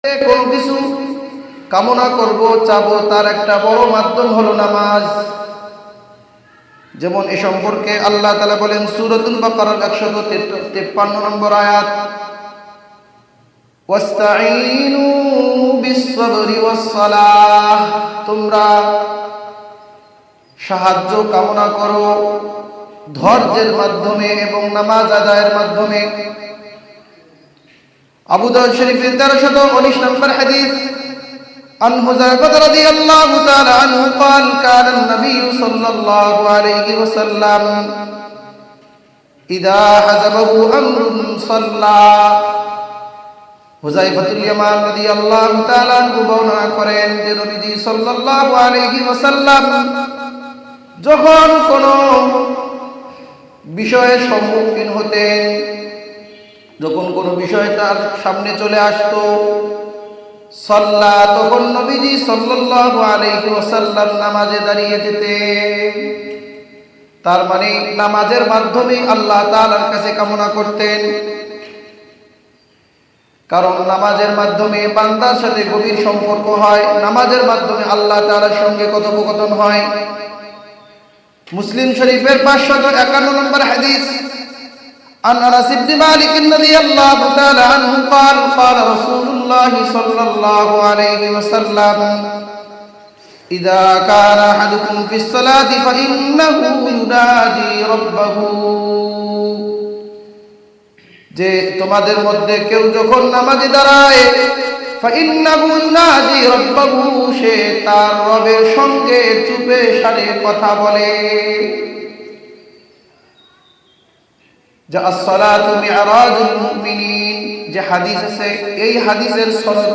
কোনো কিছু কামনা করব, চাবো, তার একটা বড় মাধ্যম হলো নামাজ। যেমন এ সম্পর্কে আল্লাহ তাআলা বলেন সূরাতুল বাকারার 153 নম্বর আয়াত, ওয়াস্তাঈনু বিস-সাবরি ওয়াস-সালাহ, তোমরা সাহায্য কামনা করো ধৈর্যের মাধ্যমে এবং নামাজ আদায়ের মাধ্যমে। আবু দাউদ শরীফের 1319 নম্বর হাদিস, আন হুযায়ফা রাদিয়াল্লাহু তাআলা আনহু قال كان النبي صلى الله عليه وسلم إذا حزبه أمر صلى। হুযায়ফাতুল ইয়ামান রাদিয়াল্লাহু তাআলা আনহু বর্ণনা করেন যে নবীজি সাল্লাল্লাহু আলাইহি ওয়াসাল্লাম যখন কোনো বিষয়ের সম্মুখীন হতেন, যখন কোনো বিষয় তার সামনে চলে আসতো, সাল্লা, তখন নবীজি সাল্লাল্লাহু আলাইহি ওয়াসাল্লাম নামাজে দাঁড়িয়ে যেতেন। তার মানে নামাজের মাধ্যমে আল্লাহ তাআলার কাছে কামনা করতেন, কারণ নামাজের মাধ্যমে বান্দার সাথে গভীর সম্পর্ক হয়, নামাজের মাধ্যমে আল্লাহ তাআলার সঙ্গে কথোপকথন হয়। মুসলিম শরীফের 551 নম্বর হাদিস, عن أنس بن مالك رضي الله تعالى عنه قال قال رسول الله صلى الله عليه وسلم إذا كان أحدكم في الصلاة فإنه ينادي ربه। যে তোমাদের মধ্যে কেউ যখন নামাজে দাঁড়ায়, فإنه ينادي ربه, সে তার রবের সঙ্গে চুপে সারে কথা বলে। যা as-সালাতু মি'রাজুল মুমিনিন, যে হাদিস আছে, এই হাদিসের সনদ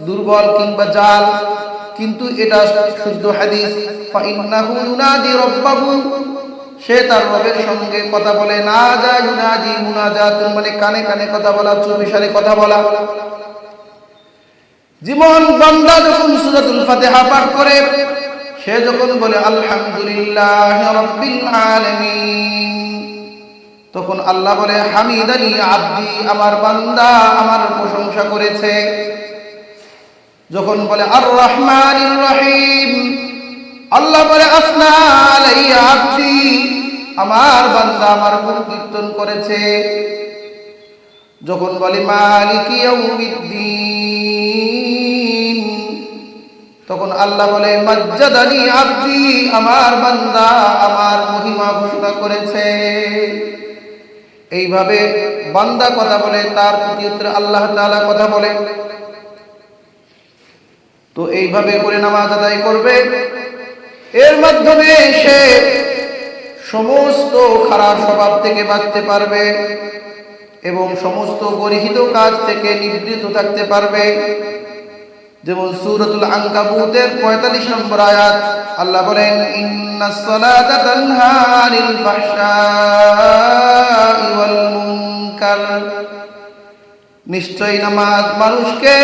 দুর্বল কিংবা জাল, কিন্তু এটা শুদ্ধ হাদিস। ফাইন্নাহু ইউনাদি রাব্বাহু, সে তার রবের সঙ্গে কথা বলে। না যা ইউনাদি মুনাজাতুন, মানে কানে কানে কথা বলা, চুপিসারে কথা বলা। যেমন বান্দা যখন সূরাতুল ফাতিহা পাঠ করে, সে যখন বলে আলহামদুলিল্লাহি রাব্বিল আলামিন, তখন আল্লাহ বলে হামিদানি আব্দি, আমার বান্দা আমার প্রশংসা করেছে। যখন বলে আর রহমানির রহিম, আল্লাহ বলে আসনা আলাইয়া আব্দি, আমার বান্দা আমার গুণ কীর্তন করেছে। যখন বলে মালিকি ইয়াউমিদ্দিন, তখন আল্লাহ বলে মাজ্জাদানি আব্দি, আমার বান্দা আমার মহিমা ঘোষণা করেছে। এইভাবে বান্দা কথা বলে, তার প্রতি উত্তরে আল্লাহ তাআলা কথা বলে। তো এইভাবে করে নামাজ আদায় করবে, এর মাধ্যমে সে সমস্ত খারাপ স্বভাব থেকে বাঁচতে পারবে এবং সমস্ত গর্হিত কাজ থেকে নিবৃত থাকতে পারবে। যেমন সূরাতুল আনকাবুতের 45 নম্বর আয়াত, আল্লাহ বলেন ইন্নাস সালাতা তানহা আনিল ফাহশাই ওয়াল মুনকার, নিশ্চয়ই নামাজ মানুষকে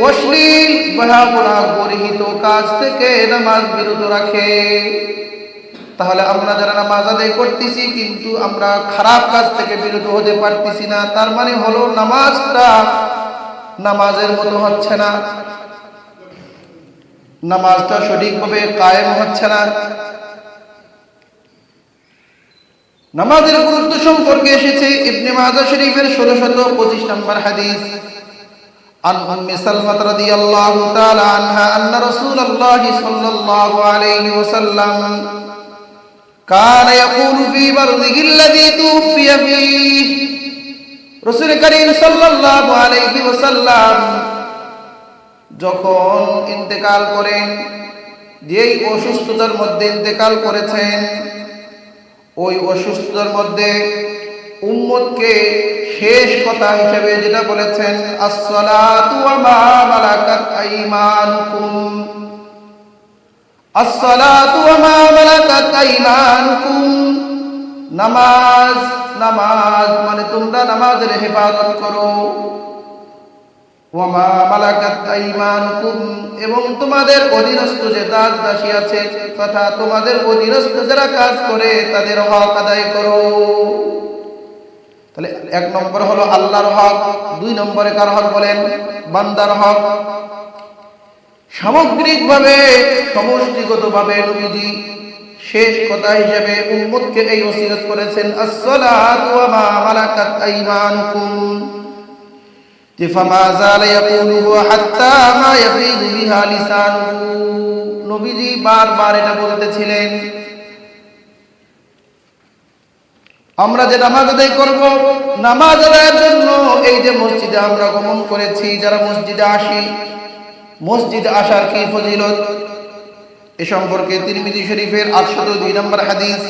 অশ্লীল বেহায়া গর্হিত কাজ থেকে নামাজ বিরত রাখে। তাহলে আমরা যারা নামাজ আদায় করতেছি কিন্তু আমরা খারাপ কাজ থেকে বিরত হতে পারতেছি না, তার মানে হলো নামাজটা নামাজের মতো হচ্ছে না, নামাজটা সঠিকভাবে কায়েম হচ্ছে না। নামাজের গুরুত্ব সম্পর্কে এসেছে ইবনে মাজাহ শরীফের 1625 নম্বর হাদিস, আন উম্মি সালমা রাদিয়াল্লাহু তাআলা আনহা আন্না রাসূলুল্লাহি সাল্লাল্লাহু আলাইহি ওয়াসাল্লাম কানা ইয়াকুলু ফি বারদিহি আল্লাযী তুফিয়া ফীহি, রাসূল করিম সাল্লাল্লাহু আলাইহি ওয়াসাল্লাম যখন ইন্তেকাল করেন, যেই অসুস্থতার মধ্যে ইন্তেকাল করেছেন, ওই অসুস্থতার মধ্যে উম্মতকে শেষ কথা হিসেবে যেটা বলেছেন, as-salatu wa ma malakat aymanukum, as-salatu wa ma malakat aymanukum, নামাজ, নামাজ মানে তোমরা নামাজের হেফাজত করো। ওয়া মা মালাকাত আইমানুকুম, এবং তোমাদের অধীনস্থ যে দাস দাসী আছে তথা তোমাদের অধীনস্থ যারা কাজ করে তাদের হক আদায় করো। তাহলে এক নম্বর হলো আল্লাহর হক, দুই নম্বরে কার হক বলেন? বান্দার হক। সামগ্রিকভাবে সমষ্টিগতভাবে নবীজি শেষ কথা হিসেবে উম্মতকে এই ওসিয়ত করেছেন, as-সালাতু ওয়া মা মালাকাত আইমানুকুম, ফামা যালা ইয়াকুলু হাত্তা মা ইয়াফিদু বিহা লিসানুহু। নবীজি বারবার এটা বলতেছিলেন, আমরা যে নামাজ আদায় করব, নামাজ আদায়ের জন্য এই যে মসজিদে আমরা গমন করেছি, যারা মসজিদে আসি, মসজিদে আসার কি ফজিলত, এ সম্পর্কে তিরমিজি শরীফের 802 নম্বর হাদিস,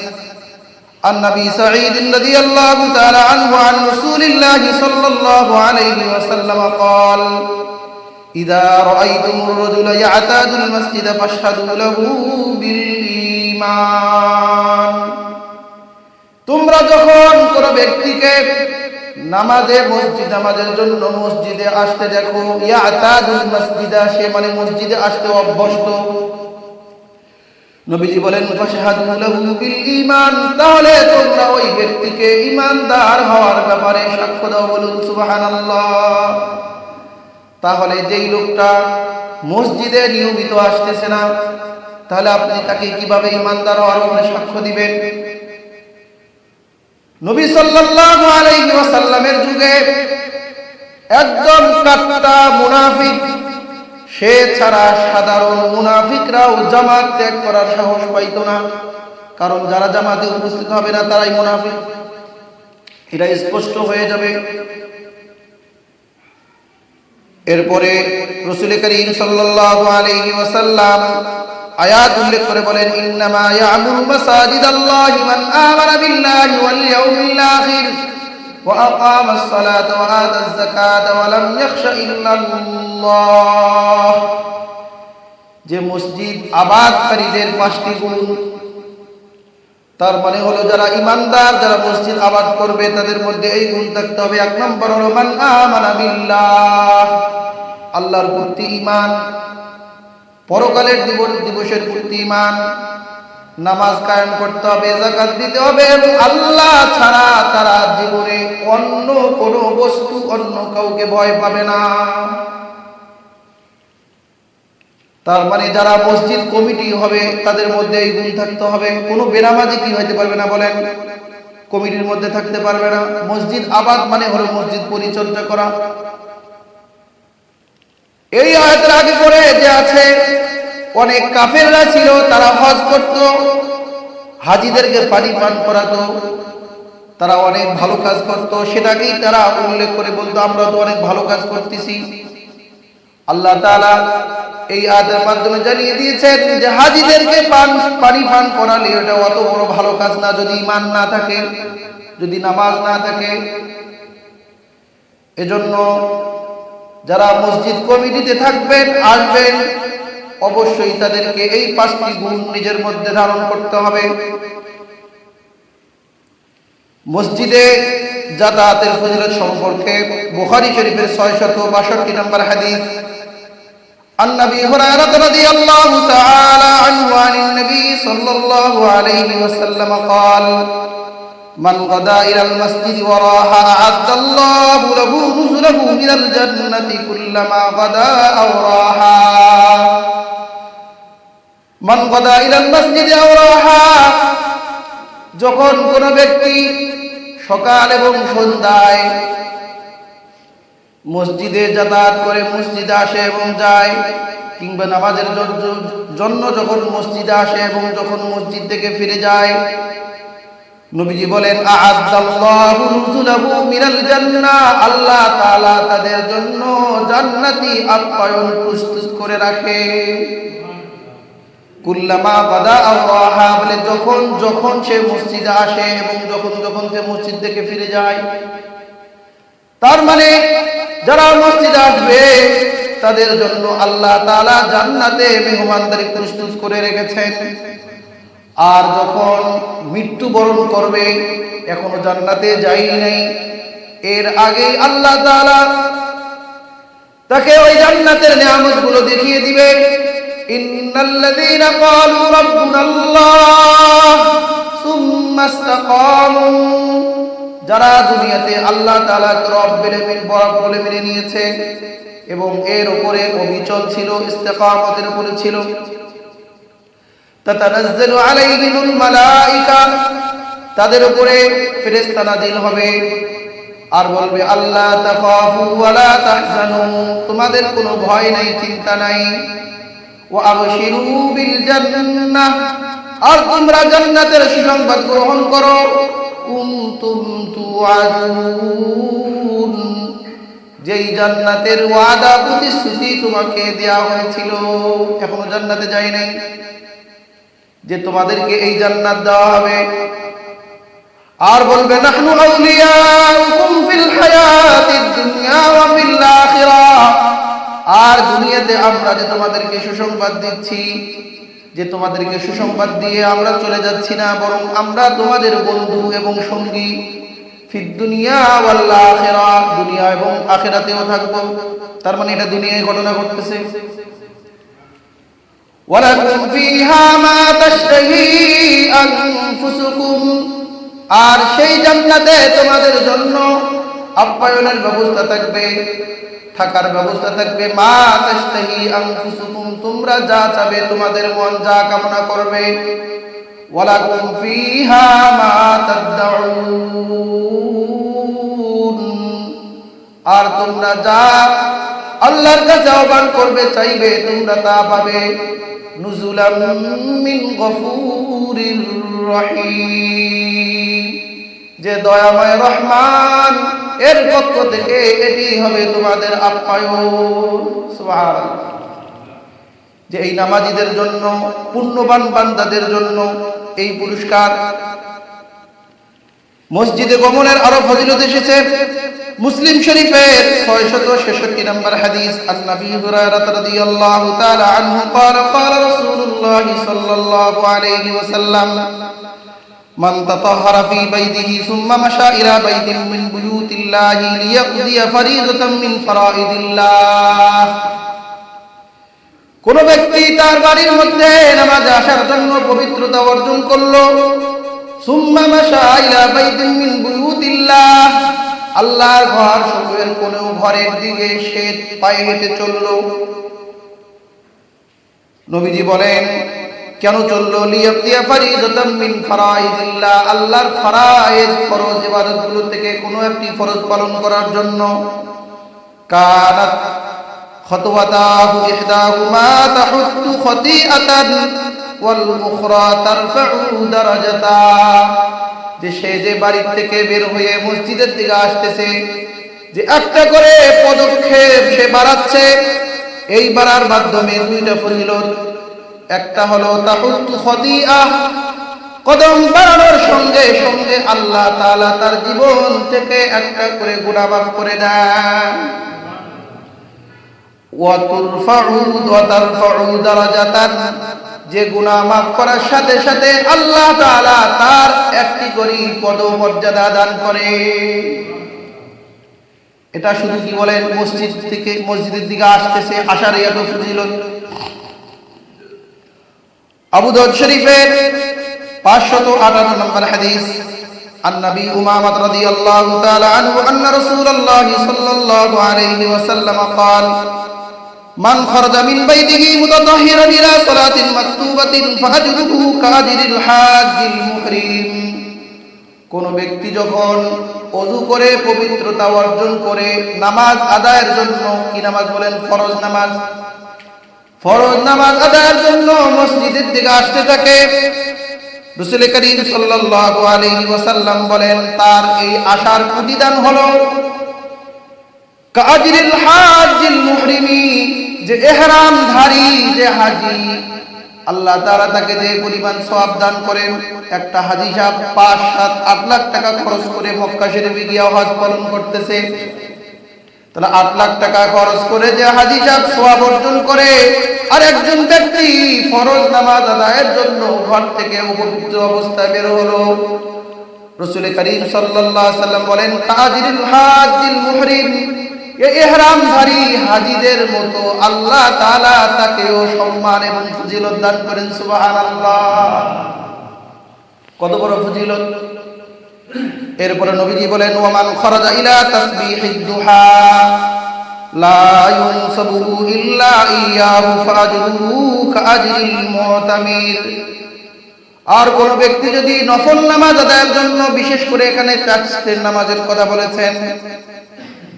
আন নবী সাঈদ রাদিয়াল্লাহু তাআলা আনহু আন রাসূলিল্লাহ সাল্লাল্লাহু আলাইহি ওয়াসাল্লাম قال ইযা রাআইতুমুর রাজুলা ইয়াতাদুল মাসজিদ ফাশহাদু লাহু বিল ঈমান। তোমরা যখন কোন ব্যক্তিকে নামাজের জন্য মসজিদে আসতে দেখো, ইয়াতাদুল মাসজিদা, সে মানে মসজিদে আসতে অভ্যস্ত, নবীজি বলেন ফাশহাদু লাহু বিল ঈমান, তাহলে তোমরা ওই ব্যক্তিকে ঈমানদার হওয়ার ব্যাপারে সাক্ষ্য দাও, বলুন সুবহানাল্লাহ। তাহলে যেই লোকটা মসজিদে নিয়মিত আসতেছে না, তাহলে আপনি তাকে কিভাবে ঈমানদার হওয়ার ব্যাপারে সাক্ষ্য দিবেন? নবী সাল্লাল্লাহু আলাইহি ওয়াসাল্লামের যুগে একজন কাট্টা মুনাফিক, সে ছাড়া সাধারণ মুনাফিকরাও জামাত ত্যাগ করার সাহস পাইত না, কারণ যারা জামাতে উপস্থিত হবে না তারাই মুনাফিক, এটা স্পষ্ট হয়ে যাবে। এরপরে রাসূল করিম সাল্লাল্লাহু আলাইহি ওয়াসাল্লাম আয়াত উল্লেখ করে বলেন, ইন্নামা ইয়ামুরু মাসাজিদাল্লাহি মান আমানা বিল্লাহি ওয়াল ইয়াউমিল আখির ওয়া আকামাস সালাতা ওয়া আতাজ যাকাতা ওয়া লাম ইয়াখশা ইল্লাল্লাহ। যে মসজিদ আবাদকারীদের 5টি গুণ, তার মানে হলো যারা ঈমানদার, যারা মসজিদ আবাদ করবে তাদের মধ্যে এই গুণ থাকতে হবে। এক নম্বর হলো মান আমানা বিল্লাহ, আল্লাহর প্রতি ঈমান, পরকালের দিবসের প্রতি ঈমান, নামাজ কায়েম করতে হবে, যাকাত দিতে হবে, এবং আল্লাহ ছাড়া তারা জীবনে অন্য কোনো বস্তু, অন্য কাউকে ভয় পাবে না। তার মানে যারা মসজিদ কমিটি হবে তাদের মধ্যে এই গুণ থাকতে হবে। কোনো বেনামাজি কি হইতে পারবে না বলেন? কমিটির মধ্যে থাকতে পারবে না। মসজিদ আবাদ মানে হলো মসজিদ পরিচর্যা করা। এই আয়াতের আগে পরে যে আছে, অনেক কাফেররা ছিল, তারা হজ করত, হাজিদেরকে পানি পান করাতো, তারা অনেক ভালো কাজ করত, সেটাকেই তারা উল্লেখ করে বলতো আমরা তো অনেক ভালো কাজ করতেছি। আল্লাহ তাআলা এই আয়াতের মাধ্যমে জানিয়ে দিয়েছেন যে হাজিদেরকে পানি পান করালে এটা অত বড় ভালো কাজ না, যদি ঈমান না থাকে, যদি নামাজ না থাকে। এজন্য যারা মসজিদ কমিটিতে থাকবেন, আসবেন, অবশ্যই তাদেরকে এই 5টি গুণ নিজের মধ্যে ধারণ করতে হবে। মসজিদে যাতায়াতের ফজিলত সম্পর্কে বুখারী শরীফের 662 নম্বর হাদিস, عن أبي هريرة رضي الله تعالى عنه عن النبي صلى الله عليه وسلم قال من غدا إلى المسجد وراح أعد الله له نزله من الجنة كلما غدا أو راح من غدا إلى المسجد أو راح। যখন কোন ব্যক্তি সকাল এবং সন্ধ্যায় মসজিদে যাতায়াত করে, মসজিদে আসে এবং যায়, কিংবা নামাজের জন্য যখন মসজিদে আসে এবং যখন মসজিদ থেকে ফিরে যায়, নবীজি বলেন আ'আদাল্লাহু নুজুলাহু মিনাল জান্নাহ, আল্লাহ তাআলা তাদের জন্য জান্নাতি আপ্যায়ন প্রস্তুত করে রাখে। কুল্লামা বাদা আও রাহা, বলে যখন যখন সে মসজিদে আসে এবং যখন যখন সে মসজিদ থেকে ফিরে যায়। তার মানে যারা মসজিদে আসবে তাদের জন্য আল্লাহ তাআলা জান্নাতে মেহমানদারি প্রস্তুত করে রেখেছেন। আর যখন মৃত্যুবরণ করবে, এখনো জান্নাতে যাই নাই, এর আগে আল্লাহ তাআলা তাকে ওই জান্নাতের নিয়ামতগুলো দেখিয়ে দিবে। ইন্নাল্লাযীনা ক্বালু রাব্বুনাল্লাহ সুম্মা ইসতাকামু, যারা দুনিয়াতে আল্লাহ তাআলাকে রব বলে মেনে নিয়েছে এবং এর উপরে অবিচল ছিল, ইস্তেকামতের উপরে ছিল। তাতানাজ্জালু আলাইহিমুল মালাইকা, তাদের উপরে ফেরেশতা নাযিল হবে আর বলবে আল্লাহ তাখাফু ওয়া লা তাহজানু, তোমাদের কোনো ভয় নাই, চিন্তা নাই। ওয়া আবশিরু বিল জান্নাহ, আর তোমরা জান্নাতের সুসংবাদ গ্রহণ করো। কুনতুম তুআদুন, যেই জান্নাতের ওয়াদা প্রতিশ্রুতি তোমাকে দেয়া হয়েছিল, এখনো জান্নাতে যাই নাই, যে তোমাদেরকে এই জান্নাত দেওয়া হবে। আর বলবে নাহনু আউলিয়াউকুম ফিল হায়াতিদ দুনিয়া ওয়া ফিল আখিরাহ, আর দুনিয়াতে আমরা যে তোমাদেরকে সুসংবাদ দিচ্ছি, যে তোমাদেরকে সুসংবাদ দিয়ে আমরা চলে যাচ্ছি না, বরং আমরা তোমাদের বন্ধু এবং সঙ্গী। ফিদ দুনিয়া ওয়াল আখিরাহ, দুনিয়া এবং আখিরাতেও থাকবো। তার মানে এটা দুনিয়ায় ঘটনা ঘটতেছে। ওয়ালাকুম ফিহা মা তাশতাহি আনফুসুকুম, আর সেই জান্নাতে তোমাদের জন্য আপ্যায়নের ব্যবস্থা থাকবে, থাকার ব্যবস্থা থাকবে। মা তাশতাহি আনফুসুকুম, তোমরা যা চাবে, তোমাদের মন যা কামনা করবে। ওয়ালাকুম ফিহা মা তাদউন, আর তোমরা যা আল্লাহর কাছে আহ্বান করবে, চাইবে, তোমরা তা পাবে। নুজুলাম মিন গফুরির রহিম, যে দয়াময় রহমান এর পক্ষ থেকে এটি হবে তোমাদের আপ্যায়ন। সুবহানাল্লাহ। যে এই নামাজীদের জন্য, পুণ্যবান বান্দাদের জন্য এই পুরস্কার। মসজিদে গমনের আরো ফজিলত এসেছে। মুসলিম শরীফের 666 নম্বর হাদিস, আন নবী হুরায়রা রাদিয়াল্লাহু তাআলা আনহু قال قال رسول الله صلى الله عليه وسلم من تطهر في بيته ثم مشى إلى بيت من بيوت الله ليقضي فريضة من فرائض الله, কোন ব্যক্তি তার বাড়ির মধ্যে নামাজে আসার জন্য পবিত্রতা অর্জন করলো, সুম্মা মাশা ইলা বাইতিন মিন বুয়ুতিল্লাহ, আল্লাহর ঘর সমূহের কোন ঘরের দিকে সে পায়ে হেঁটে চললো। নবীজি বলেন কেন চললো? লিয়াকদিয়া ফারিদাতাম মিন ফারাইদিল্লাহ, আল্লাহর ফরজ ইবাদতগুলো থেকে কোনো একটি ফরজ পালন করার জন্য। কানাত খতওয়াতাহু ইহদাহুমা তাহুত্তু খতিআতান ওয়াল উখরা তারফাউ দারাজাতা, যে সে যে বাড়ির থেকে বের হয়ে মসজিদের দিকে আসতেছে, যে একটা করে পদক্ষেপ সে বাড়াচ্ছে, এই বাড়ার মাধ্যমে দুইটা ফজিলত। একটা হলো তাহুত্তু খতিআহ, কদম বাড়ানোর সঙ্গে সঙ্গে আল্লাহ তাআলা তার জীবন থেকে একটা করে গুনাহ মাফ করে দেন। ওয়া তারফাউ দারাজাতান, যে গুনাহ মাফ করার সাথে সাথে আল্লাহ তাআলা তার একটি করে পদমর্যাদা দান করে। এটা শুধু কি বলেন মসজিদের দিকে আসতেছে, আসার এত ফজিলত। আবু দাউদ শরীফের 558 নম্বর হাদিস, আন নবী উমামা রাদিয়াল্লাহু তাআলা আনহু আন্না রাসূলুল্লাহ সাল্লাল্লাহু আলাইহি ওয়াসাল্লাম قال মান খারাজা মিন বাইতিহি মুতাতাহহিরান ইলা সালাতিন মাকতুবাতিন ফাআজরুহু কাআজিরিল হাজ্জিল মুহরিম, কোন ব্যক্তি যখন ওযু করে পবিত্রতা অর্জন করে নামাজ আদায়ের জন্য, কি নামাজ বলেন? ফরজ নামাজ। ফরজ নামাজ আদায়ের জন্য মসজিদের দিকে আসতে থাকে, রাসূল করিম সাল্লাল্লাহু আলাইহি ওয়াসাল্লাম বলেন তার এই আসার প্রতিদান হলো কাআজিরিল হাজ্জিল মুহরিমি, যে ইহরামধারী যে হাজী, আল্লাহ তাআলা তাকে যে পরিমাণ সওয়াব দান করেন। একটা হাজী সাহেব 5-7-8 লাখ টাকা খরচ করে মক্কা শরীফে গিয়ে হজ পালন করতেছে, তাহলে 8 লাখ টাকা খরচ করে যে হাজী সাহেব সওয়াব অর্জন করে, আর একজন ব্যক্তি ফরজ নামাজ আদায়ের জন্য ঘর থেকে অপবিত্র অবস্থায় বের হলো, রাসূল করিম সাল্লাল্লাহু আলাইহি ওয়াসাল্লাম বলেন কাআজিরিল হাজ্জিল মুহরিম, এই ইহরামধারী হাজীদের মতো আল্লাহ তাআলা তাকেও সম্মান এবং ফজিলত দান করেন। সুবহানাল্লাহ, কত বড় ফজিলত! এরপরে নবীজি বলেন ওয়ামান খরাজা ইলা তাসবিহিদ দুহা লা ইউনসাবু ইল্লা ইয়াহু ফাজরুহু কাআজরিল মুতামির। আর কোন ব্যক্তি যদি নফল নামাজ আদায়ের জন্য, বিশেষ করে এখানে চারটের নামাজের কথা বলেছেন,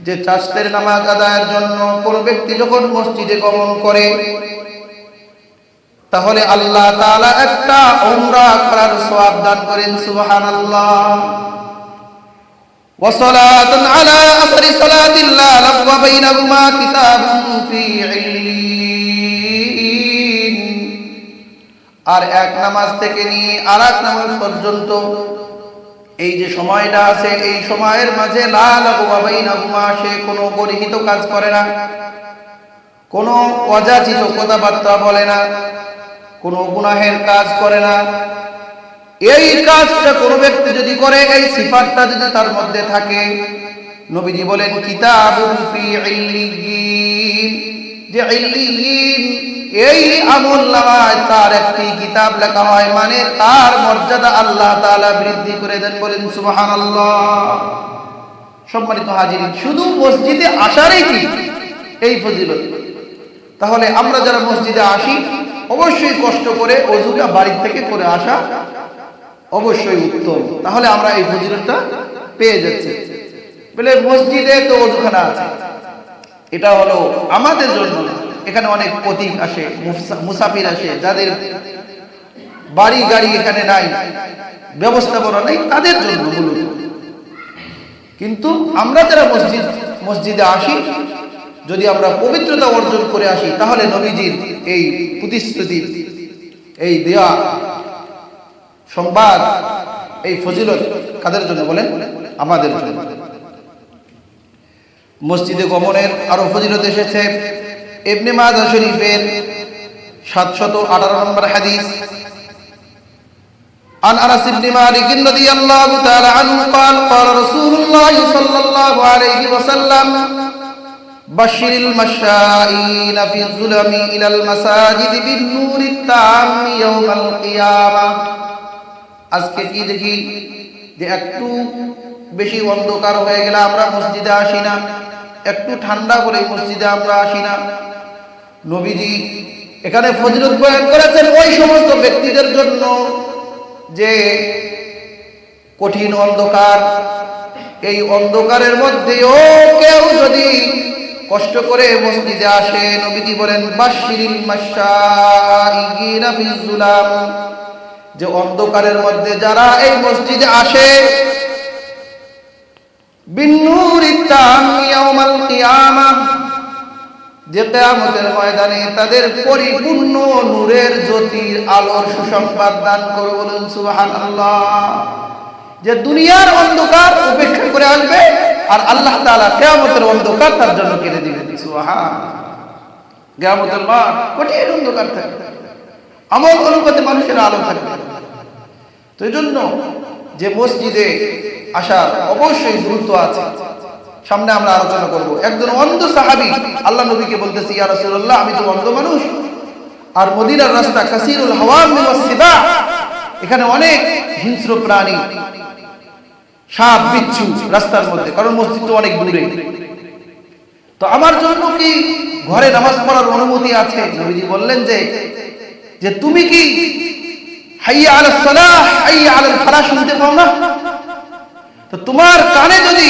যে চারটের নামাজ আদায়ের জন্য কোন ব্যক্তি যখন মসজিদে গমন করে, তাহলে আল্লাহ তাআলা একটা উমরা করার সওয়াব দান করেন। সুবহানাল্লাহ। ওয়া সালাতুন আলা আসরি সালাতিল্লাহ লাওয়া বাইনাহুমা কিতাবুন ফি ইল্লিন। আর এক নামাজ থেকে নিয়ে আরেক নামাজ পর্যন্ত এই যে সময়টা আছে, এই সময়ের মাঝে লা লাওয়া বাইনাহুমা, সে কোনো গর্হিত কাজ করে না, কোনো অযাচিত কথাবার্তা বলে না, কোনো গুনাহের কাজ করে না। এই কাজটা কোন ব্যক্তি যদি করে, এই সিফাতটা যদি তার মধ্যে থাকে, নবীজি বলেন কিতাবুন ফি ইল্লিয়িন, যে ইল্লিয়িন এই আমলনামায় তার একটি কিতাব লেখা হয়, মানে তার মর্যাদা আল্লাহ তাআলা বৃদ্ধি করে দেন। বলেন সুবহানাল্লাহ। সম্মানিত হাজিরিন, শুধু মসজিদে আসারই কি এই ফজিলত? তাহলে আমরা যারা মসজিদে আসি, অবশ্যই কষ্ট করে ওযুটা বাড়ি থেকে করে আসা অবশ্যই উত্তম। তাহলে আমরা এই ফজিলতটা পেয়ে যাচ্ছি। বলে মসজিদে তো ওযুখানা আছে, এটা হলো আমাদের জন্য। এখানে অনেক পথিক আসে, মুসাফির আসে, যাদের বাড়ি গাড়ি এখানে নাই, ব্যবস্থাপনা নেই, তাদের জন্য মূলত। কিন্তু আমরা যারা মসজিদে আসি, যদি আমরা পবিত্রতা অর্জন করে আসি, তাহলে নবীজির এই প্রতিশ্রুতি, এই দেয়া সংবাদ, এই ফজিলত কাদের জন্য বলেন? আমাদের জন্য। মসজিদে গমনের আরো ফজিলত এসেছে ইবনে মাজাহ শরীফের 718 নম্বর হাদিস। عن أنس بن مالك رضي الله تعالى عنه قال قال رسول الله صلى الله عليه وسلم بشر المشائين في الظلم إلى المساجد بالنور التام يوم القيامة। আজকে কি দেখি যে একটু বেশি অন্ধকার হয়ে গেলে আমরা মসজিদে আসি না, একটু ঠান্ডা করে মসজিদে আমরা আসি না। নবীজি এখানে ফজিলত বয়ান করেছেন ওই সমস্ত ব্যক্তিদের জন্য যে কঠিন অন্ধকার, এই অন্ধকারের মধ্যেও কেউ যদি কষ্ট করে মসজিদে আসে, নবীজি বলেন বাশশিরিল মাশাইগিনা ফিজ যুলাম, যে অন্ধকারের মধ্যে যারা এই মসজিদে আসে, বিন্নুরিত তাম ইয়াউমাল কিয়ামাহ, যে কিয়ামতের ময়দানে তাদের পরিপূর্ণ নূরের জ্যোতির আলোর সুসংবাদ দান করবে। বলুন সুবহানাল্লাহ। যে দুনিয়ার অন্ধকার উপেক্ষা করে আসবে, আর আল্লাহ তাআলা কিয়ামতের অন্ধকার তার জন্য কেটে দিবেন। সুবহানাল্লাহ। কিয়ামতের মাঠ কঠিন অন্ধকার থাকবে, আমল অনুপাতে মানুষের আলো থাকবে। তো এই জন্য যে মসজিদে আসার অবশ্যই গুরুত্ব আছে, সামনে আমরা আলোচনা করব। একজন অন্ধ সাহাবী আল্লাহ নবীকে বলতেছে, ইয়া রাসূলুল্লাহ, আমি তো অন্ধ মানুষ, আর মদিনার রাস্তা কাসীরুল হাওয়াম ওয়াস সিবা, এখানে অনেক হিংস্র প্রাণী, সাপ বিচ্ছু রাস্তার মধ্যে, কারণ মসজিদ তো অনেক দূরে। তো আমার জন্য কি ঘরে নামাজ পড়ার অনুমতি আছে? নবীজি বললেন যে তুমি কি হাইয়া আলাস সালাহ হাইয়া আলাল ফালাহ শুনতে পাও না? তো তোমার কানে যদি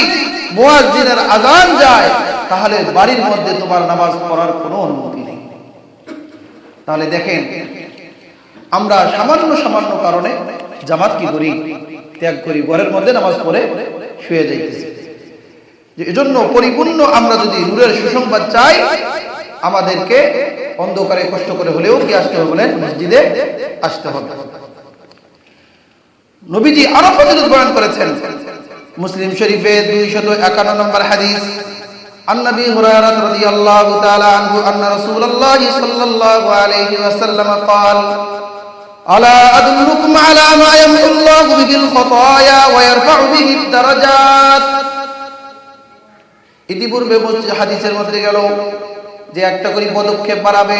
মুয়াজ্জিনের আযান যায়, তাহলে বাড়ির মধ্যে তোমার নামাজ পড়ার কোনো অনুমতি নেই। তাহলে দেখেন, আমরা সামান্য কারণে জামাত কি করি? ত্যাগ করি, ঘরের মধ্যে নামাজ পড়ে শুয়ে যাইতেছি। এজন্য পরিপূর্ণ আমরা যদি নূরের সুসংবাদ চাই, আমাদেরকে অন্ধকারে কষ্ট করে হলেও কি আসতে হবে? বলেন মসজিদে আসতে হবে। নবীজি আরো ফজিলত বয়ান করেছেন মুসলিম শরীফে 251 নম্বর হাদিস। عن ابي هريره رضي الله تعالى عنه ان رسول الله صلى الله عليه وسلم قال الا ادلكم على ما يمحو الله به الخطايا ويرفع به الدرجات। ইতিপূর্বে হাদিসের মধ্যে গেল যে একটা করে পদক্ষেপ বাড়াবে,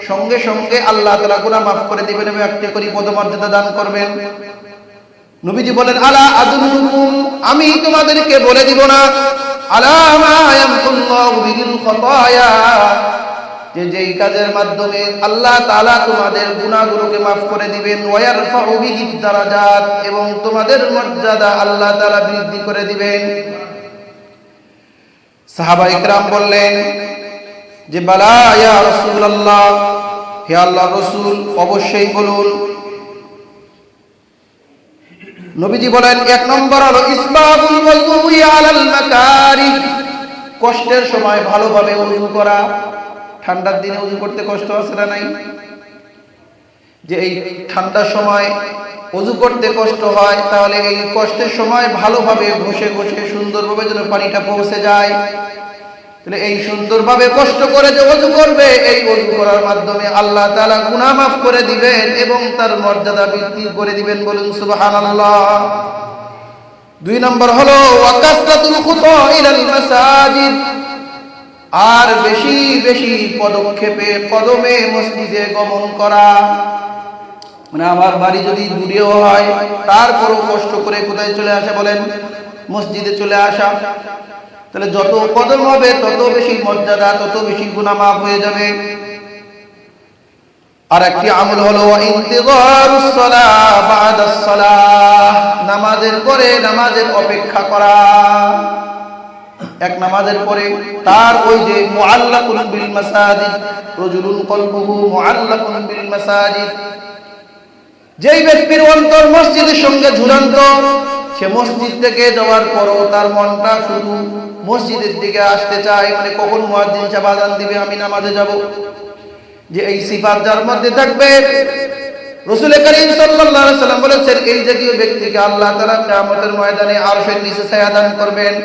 সঙ্গে সঙ্গে আল্লাহ তাআলা গুনাহ মাফ করে দিবেন এবং একটা করে পদমর্যাদা দান করবেন। নবীজি বলেন আলা আদুল্লুকুম, আমি তোমাদেরকে বলে দিব না, আলা মা ইয়ামকুল্লাহু বিল খতায়া, যে যেই কাজের মাধ্যমে আল্লাহ তাআলা তোমাদের গুনাহগুলোকে maaf করে দিবেন, ওয়া ইয়ারফাউ বিহি দারাজাত, এবং তোমাদের মর্যাদা আল্লাহ তাআলা বৃদ্ধি করে দিবেন। সাহাবা ইকরাম বললেন যে বালা ইয়া রাসূলুল্লাহ, হে আল্লাহর রাসূল অবশ্যই বলুন। নবীজি বলেন এক নম্বর হলো ইসবাবুল ওযুই আলাল মাকারিহ, কষ্টের সময় ভালোভাবে ওযু করা। ঠান্ডার দিনে ওযু করতে কষ্ট আছে না নাই? যে এই ঠান্ডার সময় ওযু করতে কষ্ট হয়, তাহলে এই কষ্টের সময় ভালোভাবে ঘষে ঘষে সুন্দরভাবে যেন পানিটা পৌঁছে যায়, তাহলে এই সুন্দরভাবে কষ্ট করে যে ওযু করবে, এই ওযু করার মাধ্যমে আল্লাহ তাআলা গুনাহ maaf করে দিবেন এবং তার মর্যাদা বৃদ্ধি করে দিবেন। বলুন সুবহানাল্লাহ। দুই নম্বর হলো ওয়া কাসরাতুল খুতা ইলাল মাসাজিদ, আর বেশি বেশি পদক্ষেপে কদমে মসজিদে গমন করা। মানে আমার বাড়ি যদি দূরেও হয়, তারপরও কষ্ট করে কোথায় চলে আসা? বলেন মসজিদে চলে আসা। তাহলে যত কদম হবে তত বেশি মর্যাদা, তত বেশি গুনাহ maaf হয়ে যাবে। আর একটি আমল হলো ইন্তিজারুস সালাহ বাদাস সালাহ, নামাজের পরে নামাজের অপেক্ষা করা। এক নামাজের পরে তার ওই যে মুআল্লাকুন বিল মাসাজিদ, রাজুলুন কলবুহু মুআল্লাকুন বিল মাসাজিদ, যেই ব্যক্তির অন্তর মসজিদের সঙ্গে ঝুলন্ত, সে মসজিদ থেকে যাওয়ার পরও তার মনটা শুধু মসজিদের দিকে আসতে চায়, মানে কখন মুয়াজ্জিন সাহেব আযান দিবে আমি নামাজে যাব। যে এই সিফাত যার মধ্যে থাকবে, রাসূল করিম সাল্লাল্লাহু আলাইহি সাল্লাম বলেছেন এই জাতীয় ব্যক্তিকে আল্লাহ তাআলা কিয়ামতের ময়দানে আরশের নিচে ছায়া দান করবেন।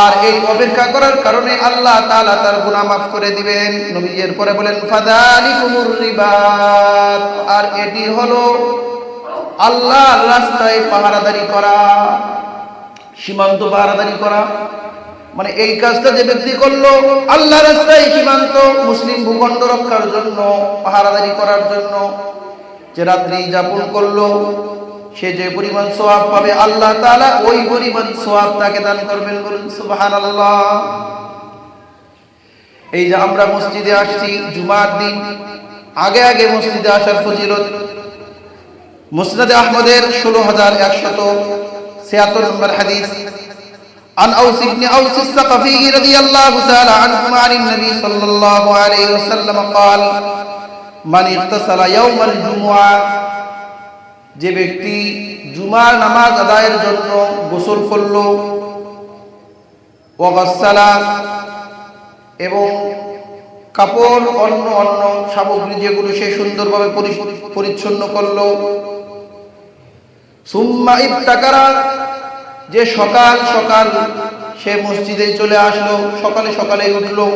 আর এই অপেক্ষা করার কারণে আল্লাহ তাআলা তার গুনাহ maaf করে দিবেন। নবী এরপরে বলেন ফাযালিকুমুর রিবাত, আর এটি হলো আল্লাহর রাস্তায় পাহারাদারি করা, সীমান্ত পাহারাদারি করা। মানে এই কাজটা যে ব্যক্তি করলো আল্লাহর রাস্তায় সীমান্ত মুসলিম ভূখণ্ড রক্ষার জন্য, পাহারাদারি করার জন্য, যে রাত্রি যাপন করলো, সে যে পরিমাণ সওয়াব পাবে আল্লাহ তাআলা ওই পরিমাণ সওয়াব তাকে দান করবেন। বলুন সুবহানাল্লাহ। এই যে আমরা মসজিদে আসছি জুমার দিন, আগে আগে মসজিদে আসার ফজিলত মুসনাদ আহমদের 16176 নম্বর হাদিস, عن أوس بن أوس الثقفي رضي الله تعالى عنه عن النبي صلى الله عليه وسلم قال من اغتسل يوم الجمعة, যে ব্যক্তি জুমার নামাজ আদায়ের জন্য গোসল করলো, ওয়াগাসসালা, এবং কাপড় অন্য অন্য সামগ্রী যেগুলো সে সুন্দরভাবে পরিচ্ছন্ন করলো, সুম্মা ইবতাকারা, যে সকাল সকাল সে মসজিদে চলে আসলো, সকালে সকালে উঠলো,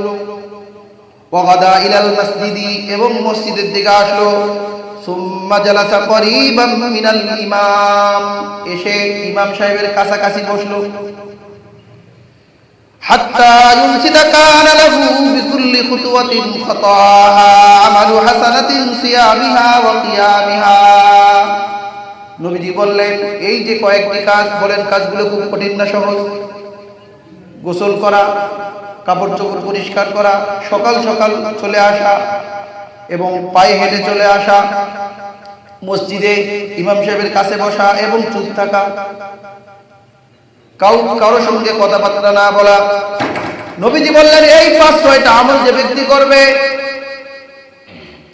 ওয়াগাদা ইলাল মাসজিদি, এবং মসজিদের দিকে আসলো, সুম্মা জালাসা করিবাম মিনাল ইমাম, এসে ইমাম সাহেবের কাছাকাছি বসলো, হাত্তা ইউনসিতা কানা লাহু বিকুল্লি খুতওয়াতিন খাতাহা আমালু হাসানাতিন সিয়ামিহা ওয়া কিয়ামিহা। নবীজি বললেন এই যে কয়েকটি কাজ, বলেন কাজগুলো খুব কঠিন না সহজ? গোসল করা, কাপড় চোপড় পরিষ্কার করা, সকাল সকাল চলে আসা এবং পায়ে হেঁটে চলে আসা, মসজিদে ইমাম সাহেবের কাছে বসা এবং চুপ থাকা, কারোর সঙ্গে কথাবার্তা না বলা। নবীজি বললেন এই 5-6টা আমল যে ব্যক্তি করবে,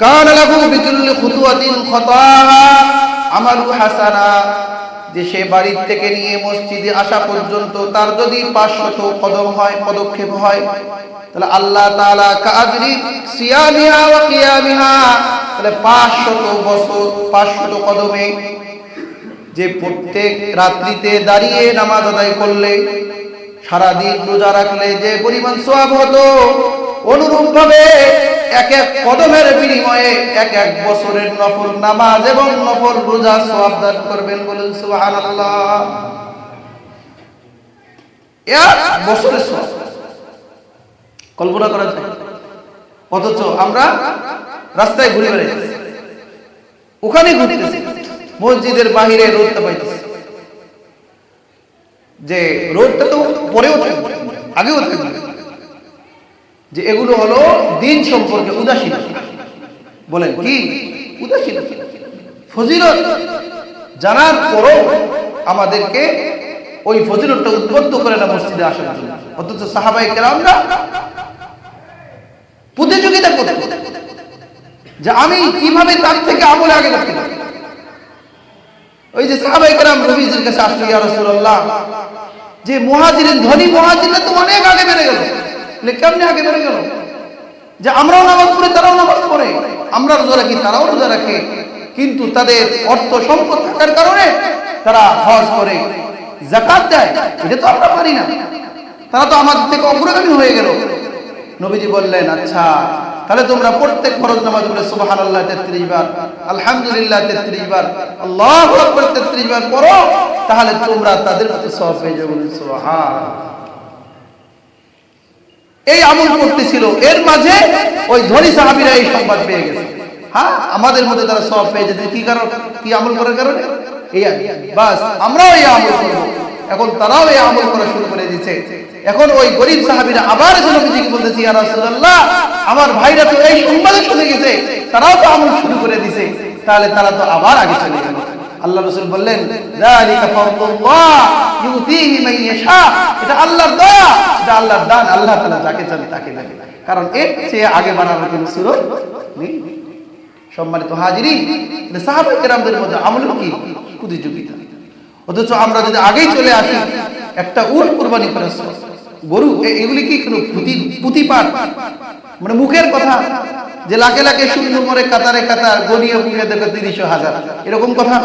কানা লাহু বিকুল্লি খুতওয়াতিন খাতাহা আমালু হাসানা, যে সে বাড়ির থেকে নিয়ে মসজিদে আসা পর্যন্ত তার যদি 500 কদম হয়, পদক্ষেপ হয়, তাহলে আল্লাহ তাআলা কাআজরি সিয়ামিহা ওয়া কিয়ামিহা, তাহলে 500 বছর 500 কদমে, যে প্রত্যেক রাত্রিতে দাঁড়িয়ে নামাজ আদায় করলে, সারা দিন রোজা রাখলে যে পরিমাণ সওয়াব হতো, অনুরূপ ভাবে এক এক কদমের বিনিময়ে এক এক বছরের নফল নামাজ এবং নফল রোজা সওয়াব দান করবেন। বলুন সুবহানাল্লাহ। এক বছরের সওয়াব কল্পনা করা যায়? অথচ আমরা রাস্তায় ঘুরে বেড়াচ্ছি, ওখানে ঘুরতেছি, মসজিদের বাহিরে রোদটা পাইতেছে, যে রোদটা তো পরেও থাকবে, আগেও থাকবে, যে এগুলো হলো দিন সম্পর্কে উদাসীন। বলেন কি উদাসীন? ফজিলত জানার পরও আমাদেরকে ওই ফজিলতটা উদ্বুদ্ধ করে না মসজিদে আসার জন্য। অথচ সাহাবায়ে কেরামরা প্রতিযোগিতা করত যে আমি কিভাবে তার থেকে আমলে আগে করতে পারি। ওই যে সাহাবায়ে কেরাম নবীজির কাছে আসলো, ইয়া রাসূলুল্লাহ, যে মুহাজিরিন, ধনী মুহাজিররা তো অনেক আগে বেড়ে গেল, কেমনে আগে বেড়ে গেল? যে আমরাও নামাজ পড়ি, তারাও নামাজ পড়ে, আমরা রোজা রাখি, তারাও রোজা রাখে, কিন্তু তাদের অর্থ সম্পদ থাকার কারণে তারা হজ করে, যাকাত দেয়, এটা তো আমরা পারি না, তারা তো আমাদের থেকে অগ্রগামী হয়ে গেল। নবীজি বললেন, আচ্ছা তাহলে তোমরা প্রত্যেক ফরজ নামাজ পড়ে সুবহানাল্লাহ 33 বার, আলহামদুলিল্লাহ 33 বার, আল্লাহু আকবার 33 বার পড়ো, তাহলে তোমরা তাদের মতো সওয়াব পেয়ে যাবে। সুবহানাল্লাহ। এই আমল করতেছিল, এর মাঝে ওই ধনী সাহাবীরা এই সংবাদ পেয়ে গেছে, হ্যাঁ আমাদের মধ্যে তারা সওয়াব পেয়ে যেতে, কি কারণ, কি আমল করার কারণে, এই বাস আমরাও এই আমল করব। এখন তারাও এই আমল করা শুরু করে দিয়েছে। এখন ওই গরীব সাহাবীরা আবার নবীজিকে বলতেছে, ইয়া রাসূলুল্লাহ, আমার ভাইরা তো এই সংবাদ শুনে গেছে, তারাও তো আমল শুরু করে দিয়েছে, তাহলে তারা তো আবার আগে চলে গেল। আল্লাহ রাসূল বললেন, যালিকা ফাদলুল্লাহ ইউতিহি মান ইয়াশা, এটা আল্লাহর দয়া, এটা আল্লাহর দান, আল্লাহ তাআলা যাকে চান তাকে দেন, কারণ এর চেয়ে আগে বাড়ানোর কোনো সুযোগ নেই। সম্মানিত হাজিরিন, সাহাবায়ে কেরামদের মধ্যে আমল কি প্রতিযোগিতা। অথচ আমরা যদি আগেই চলে আসি, একটা উট কুরবানি করে, গরু, এগুলি কি কোনো পুঁতিপাট, মানে মুখের কথা, যে লাখে লাখে শূন্য মরে কাতারে কাতার গনিয়ে মুখে দেখে ৩০,০০০, এরকম কথা,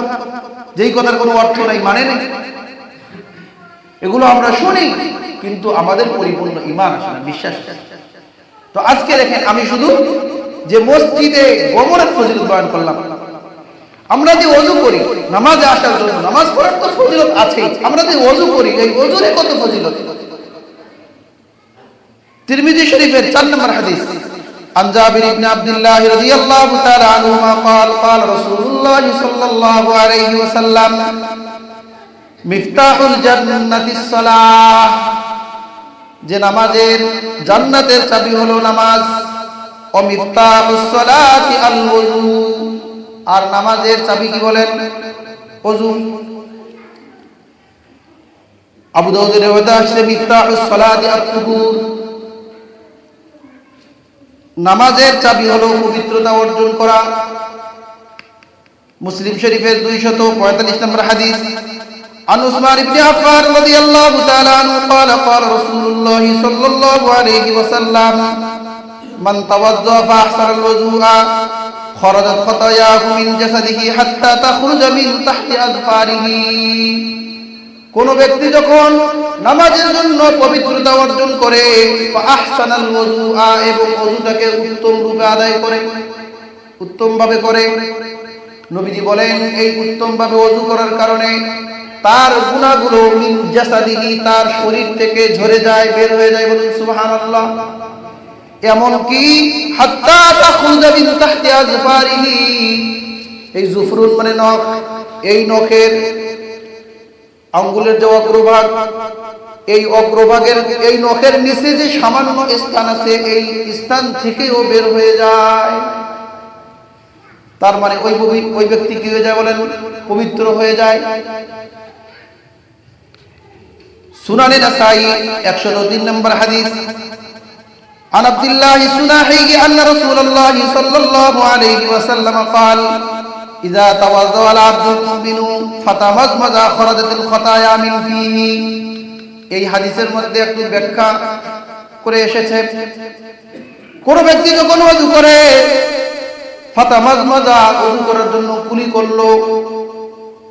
যেই কথার কোনো অর্থ নাই, মানে নেই, এগুলো আমরা শুনি, কিন্তু আমাদের পরিপূর্ণ ঈমান আসে না, বিশ্বাস। তো আজকে দেখেন, আমি শুধু যে মসজিদে গমনের ফজিলত বয়ান করলাম, আমরা যে ওযু করি নামাজে আসার জন্য, নামাজ পড়ার তো ফজিলত আছে, আমরা যে ওযু করি, এই ওযুরে কত ফজিলত। তিরমিজি শরীফের 4 নম্বর হাদিস, عن جابر بن عبد الله رضي الله تعالى عنهما قال قال رسول الله صلى الله عليه وسلم مفتاح الجنة الصلاة, যে নামাজের জান্নাতের চাবি হলো নামাজ, ও মিফতাহুস সালাতি আল ওযু, আর নামাজের চাবি কি বলেন, ওযু। আবু দাউদের রিওয়ায়াতে আসছে মিফতাহুস সালাতি আত-তুহুর, নামাজের চাবি হলো পবিত্রতা অর্জন করা। মুসলিম শরীফের 245 নম্বর হাদিস, عن عثمان بن عفان رضي الله تعالى عنه قال قال رسول الله صلى الله عليه وسلم من توضأ فأحسن الوضوء خرجت خطاياه من جسده حتى تخرج من تحت أظفاره, কোন ব্যক্তি যখন নামাজের জন্য পবিত্রতা অর্জন করে, ফাহসানাল ওযুআ, এবং ওযুটাকে উত্তম রূপে আদায় করে, উত্তম ভাবে করে, নবীজি বলেন এই উত্তম ভাবে ওযু করার কারণে তার গুনাহগুলো মিন জাসাদিহি, তার শরীর থেকে ঝরে যায়, বের হয়ে যায়, বলুন সুবহানাল্লাহ। এমন কি হাত্তা তাখরুজা মিন তাহতি আযফারিহি, এই জুফরুন মানে নখ, এই নখের আঙ্গুলের যে অগ্রভাগ, এই অগ্রভাগের এই নখের নিচে যে সামান্য স্থান আছে, এই স্থান থেকেও বের হয়ে যায়। তার মানে ওই ব্যক্তি কি হয়ে যায় বলেন, পবিত্র হয়ে যায়। সুনানে নাসাই 103 নম্বর হাদিস, عن عبد الله السناحي أن رسول الله صلى الله عليه وسلم قال إذا توضأ العبد المؤمن فتمضمض خرجت الخطايا من فيه, এই হাদিসের মধ্যে একটু ব্যাখ্যা করে এসেছে, কোন ব্যক্তি যখন ওযু করে, ফাতামাজমাজা, ওযু করার জন্য কুলি করলো,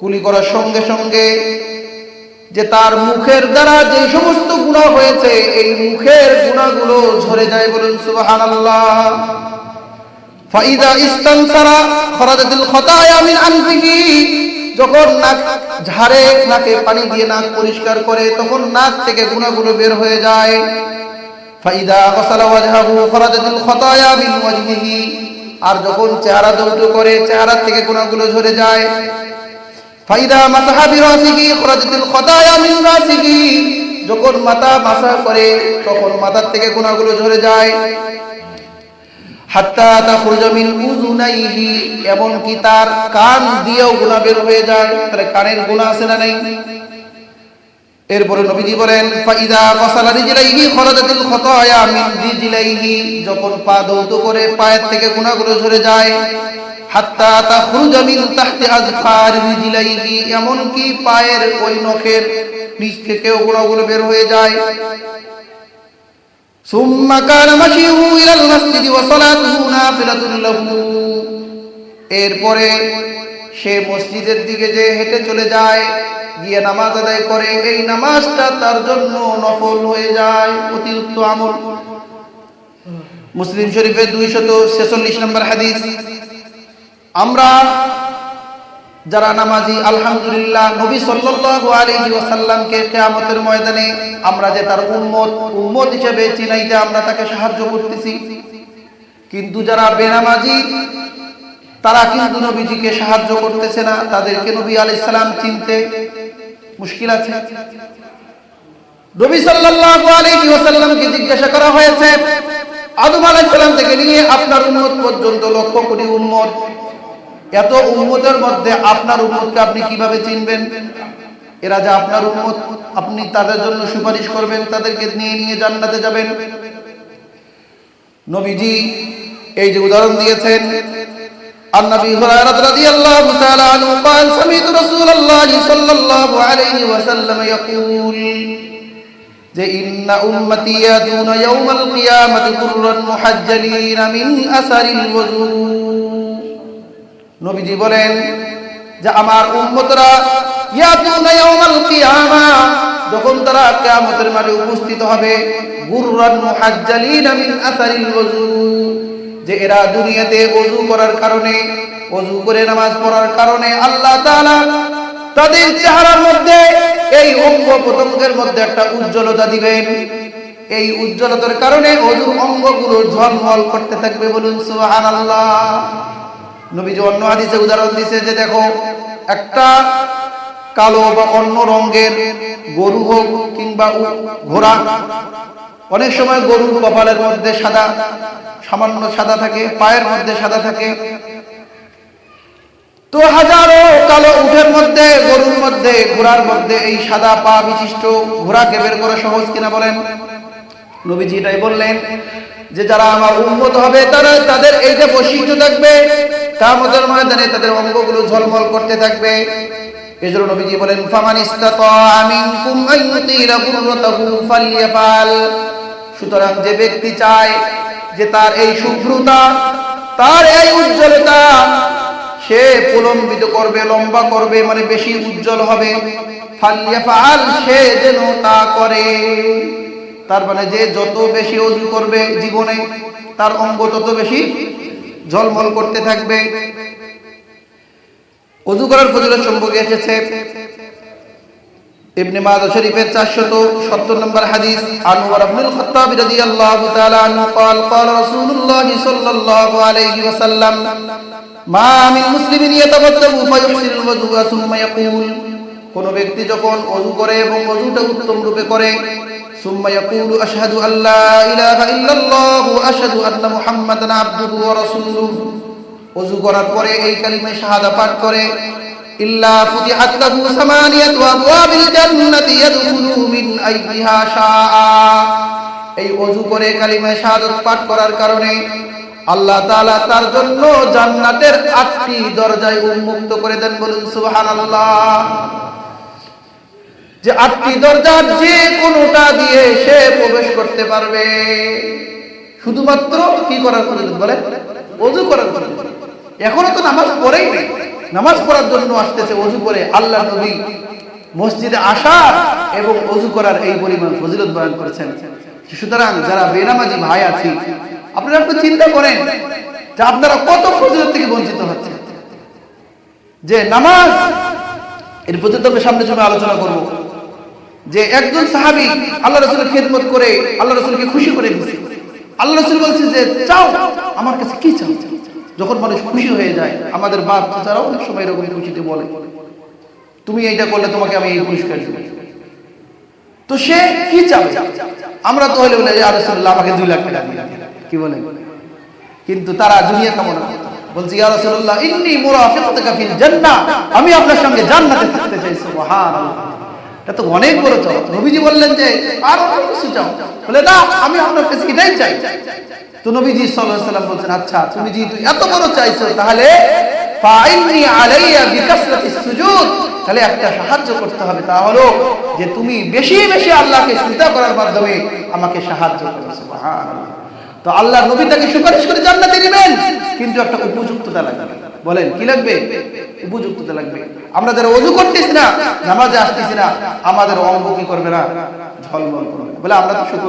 কুলি করার সঙ্গে সঙ্গে যে তার মুখের দ্বারা যে সমস্ত গুনাহ হয়েছে, এই মুখের গুনাহগুলো ঝরে যায়, বলুন সুবহানাল্লাহ। ফাইদা ইস্তানসারা খরাজাতিল খতায়া মিন আনফিহি, যখন নাক ঝাড়ে, নাকে পানি দিয়ে নাক পরিষ্কার করে, তখন নাক থেকে গুনাহগুলো বের হয়ে যায়। ফাইদা গাসালা ওয়াজহাহু খরাজাতিল খতায়া মিন ওয়াজহিহি, আর যখন চেহারা ধৌত করে, চেহারা থেকে গুনাহগুলো ঝরে যায়। ফাইদা মাসাহা বিরাসিহি খরাজাতিল খতায়া মিন রাসিহি, যখন মাথা মাসা করে তখন মাথার থেকে গুনাহগুলো ঝরে যায়। হাত্তা তাখরুজা মিন উযুনাইহি, এমন কি তার কান দিয়েও গুনাহ বের হয়ে যায়। তাহলে কানের গুনাহ আছে না নাই? এরপরে নবীজি বলেন ফাইদা গাসালা রিজলাইহি খরাজাতিল খতায়া মিন রিজলাইহি, যখন পা ধৌত করে পায়ের থেকে গুনাহগুলো ঝরে যায়। হাত্তা তাখরুজা মিন তাহতি আযফার রিজলাইহি, এমন কি পায়ের ওই নখের নিচ থেকেও গুনাহগুলো বের হয়ে যায়। সুম্মা কানা মাশিহু ইলাল মাসজিদি ওয়া সালাতুহু নাফিলাতুন লাহু, এরপরে সে মসজিদের দিকে যে হেঁটে চলে যায়, গিয়ে নামাজ আদায় করে, এই নামাজটা তার জন্য নফল হয়ে যায়, অতিরিক্ত আমল। মুসলিম শরীফের 246 নম্বর হাদিস। আমরা যারা নামাজি আলহামদুলিল্লাহ, নবী সাল্লাল্লাহু আলাইহি ওয়াসাল্লামকে কিয়ামতের ময়দানে আমরা যে তার উম্মত হিসেবে চিনাইতে আমরা তাকে সাহায্য করতেছি, কিন্তু যারা বেনামাজি তারা কিন্তু নবীজিকে সাহায্য করতেছে না, তাদেরকে নবী আলাইহিস সালাম চিনতে মুশকিল আছে। নবী সাল্লাল্লাহু আলাইহি ওয়াসাল্লামকে জিজ্ঞাসা করা হয়েছে, আদম আলাইহিস সালাম থেকে নিয়ে আপনার উম্মত পর্যন্ত লক্ষ কোটি উম্মত, এত উম্মতের মধ্যে আপনার উম্মতকে আপনি কিভাবে চিনবেন? এরা যে আপনার উম্মত, আপনি তাদের জন্য সুপারিশ করবেন, তাদেরকে নিয়ে জান্নাতে যাবেন। নবীজি এই যে উদাহরণ দিয়েছেন, আন-নবী হুরায়রা রাদিয়াল্লাহু তাআলা আনহু قال سمعت رسول الله صلى الله عليه وسلم يقول যে ইন্না উম্মতি ইয়াতুনা ইয়াউমাল কিয়ামাতি কুররান মুহাজ্জালিন মিন আসারিল ওযু। নবীজি বলেন যে আমার উম্মতরা ইয়াতুনা ইয়াউমাল কিয়ামা, যখন তারা কিয়ামতের মাঠে উপস্থিত হবে, কুররান মুহাজ্জালিন মিন আসারিল ওযু, যে এরা দুনিয়াতে ওযু করার কারণে, ওযু করে নামাজ পড়ার কারণে আল্লাহ তাআলা তাদের চেহারার মধ্যে, এই অঙ্গ প্রত্যঙ্গের মধ্যে একটা উজ্জ্বলতা দিবেন। এই উজ্জ্বলতার কারণে ওযুর অঙ্গগুলো ঝলমল করতে থাকবে, বলুন সুবহানাল্লাহ। নবীজি অন্য হাদিসে উদাহরণ দিয়েছে যে দেখো, একটা কালো বা অন্য রঙের গরু হোক কিংবা ঘোড়া, অনেক সময় গরুর কপালের মধ্যে সাদা, সামান্য সাদা থাকে, পায়ের মধ্যে সাদা থাকে, তো হাজারো কালো উটের মধ্যে, গরুর মধ্যে, ঘোড়ার মধ্যে এই সাদা পা বিশিষ্ট ঘোড়াকে বের করা সহজ কিনা বলেন? নবীজি এটাই বললেন যে যারা আমার উম্মত হবে তারা, তাদের এই যে বৈশিষ্ট্য থাকবে, কিয়ামতের ময়দানে তাদের অঙ্গগুলো ঝলমল করতে থাকবে। এজন্য নবীজি বলেন ফামান ইসতাতা মিনকুম আন ইউতিলা কুররাতাহু ফালইয়াফাল, সুতরাং যে ব্যক্তি চায় যে তার এই শুভ্রতা, তার এই উজ্জ্বলতা সে প্রলম্বিত করবে, লম্বা করবে, মানে বেশি উজ্জ্বল হবে, ফালইয়াফাল, সে যেন তা করে। তার মানে যে যত বেশি ওযু করবে জীবনে, তার অঙ্গ তত বেশি ঝলমল করতে থাকবে। ওযু করার ফজিলত সম্পর্কে এসেছে ইবনে মাজাহ শরীফের 470 নম্বর হাদিস। আন উমর ইবনুল খাত্তাব রাদিয়াল্লাহু তাআলা আনহু قال قال رسول الله صلى الله عليه وسلم ما من مسلم يتوضأ فيحسن الوضوء ثم يقول, কোন ব্যক্তি যখন ওযু করে এবং ওযুটা উত্তম রূপে করে, ثم يقول أشهد أن لا إله إلا الله وأشهد أن محمدا عبده ورسوله, ওযু করার পরে এই কালিমা শাহাদা পাঠ করে, ইল্লা ফুতিহাত লাহু সামানিয়াতু আবওয়াবিল জান্নাতি ইয়াদখুলু মিন আইয়িহা শাআ, এই ওযু করে কালিমা শাহাদাত পাঠ করার কারণে আল্লাহ তাআলা তার জন্য জান্নাতের 8টি দরজায় উন্মুক্ত করে দেন, বলুন সুবহানাল্লাহ। যে 8টি দরজার যে কোনোটা দিয়ে সে প্রবেশ করতে পারবে, শুধুমাত্র কি করার ফজিলত বলে? ওযু করার ফজিলত। এখনো তো নামাজ পড়েই নেই, নামাজ পড়ার জন্য আসতেছে ওযু করে। আল্লাহ নবী মসজিদে আসা এবং ওযু করার এই পরিমাণ ফজিলত বয়ান করেছেন। সুতরাং যারা বেনামাজি ভাই আছি, আপনারা একটু চিন্তা করেন যে আপনারা কত ফজিলত থেকে বঞ্চিত হচ্ছেন। যে নামাজ, এর ফজিলত আমরা সামনে জন্য আলোচনা করব। যে একজন সাহাবী আল্লাহ রাসূলের খিদমত করে আল্লাহ রাসূলকে খুশি করে দিয়েছে। আল্লাহ রাসূল বলছে যে চাও, আমার কাছে কি চাও? যখন মানুষ খুশি হয়ে যায়, আমাদের বাপ চাচারাও অনেক সময় এরকম খুশিতে বলে তুমি এইটা করলে তোমাকে আমি এই পুরস্কার দেব। তো সে কি চাবে? আমরা তো হলে বলে ইয়া রাসূলুল্লাহ আমাকে 2 লাখ টাকা দিন, কি বলেন? কিন্তু তারা দুনিয়া কামনা করে বলছে ইয়া রাসূলুল্লাহ ইন্নী মুরাফিকুকা ফিল জান্নাহ, আমি আপনার সঙ্গে জান্নাতে থাকতে চাই। সুবহানাল্লাহ, এটা তো অনেক বড় চাওয়া। নবীজি বললেন যে আর কিছু চাও? বলে না, আমি আপনার কাছে এটাই চাই। তো নবীজি সাল্লাল্লাহু আলাইহি ওয়াসাল্লাম বলেন আচ্ছা তুমি যেহেতু এত বড় চাইছো তাহলে ফাইন্নি আলাইয়া বিকাসরাতিস সুজুদ, তাহলে একটা সাহায্য করতে হবে, তা হলো যে তুমি বেশি বেশি আল্লাহকে সিজদা করার মাধ্যমে আমাকে সাহায্য করো। সুবহানাল্লাহ। তো আল্লাহর নবী তাকে সুপারিশ করে জান্নাতে নেবেন, কিন্তু একটা উপযুক্ততা লাগবে। বলেন কি লাগবে? উপযুক্ততা লাগবে। আমরা যারা ওযু করতেছি না, নামাজে আসতেছি না, আমাদের অঙ্গ কি করবে না? ঝলমল করবে। বলে আমরা তো শুধু